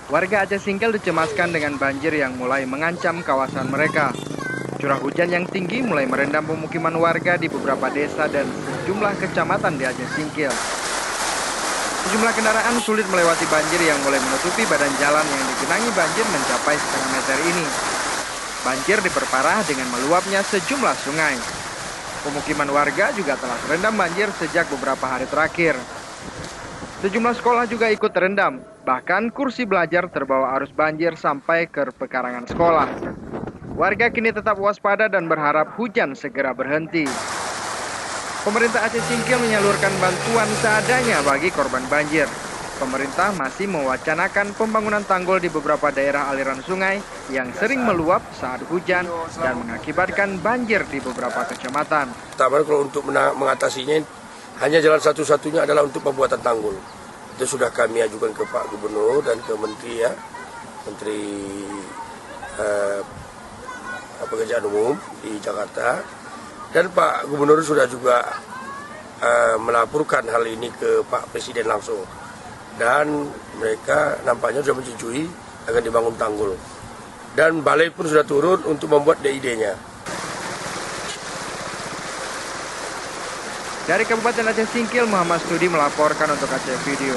Warga Aceh Singkil dicemaskan dengan banjir yang mulai mengancam kawasan mereka. Curah hujan yang tinggi mulai merendam pemukiman warga di beberapa desa dan sejumlah kecamatan di Aceh Singkil. Sejumlah kendaraan sulit melewati banjir yang mulai menutupi badan jalan yang digenangi banjir mencapai setengah meter ini. Banjir diperparah dengan meluapnya sejumlah sungai. Pemukiman warga juga telah terendam banjir sejak beberapa hari terakhir. Sejumlah sekolah juga ikut terendam, bahkan kursi belajar terbawa arus banjir sampai ke pekarangan sekolah. Warga kini tetap waspada dan berharap hujan segera berhenti. Pemerintah Aceh Singkil menyalurkan bantuan seadanya bagi korban banjir. Pemerintah masih mewacanakan pembangunan tanggul di beberapa daerah aliran sungai yang sering meluap saat hujan dan mengakibatkan banjir di beberapa kecamatan. Pertama, kalau untuk mengatasinya, hanya jalan satu-satunya adalah untuk pembuatan tanggul. Itu sudah kami ajukan ke Pak Gubernur dan ke Menteri Pekerjaan Umum di Jakarta. Dan Pak Gubernur sudah juga melaporkan hal ini ke Pak Presiden langsung. Dan mereka nampaknya sudah menyetujui akan dibangun tanggul. Dan balai pun sudah turun untuk membuat DID-nya. Dari Kabupaten Aceh Singkil, Muhammad Studi melaporkan untuk Aceh Video.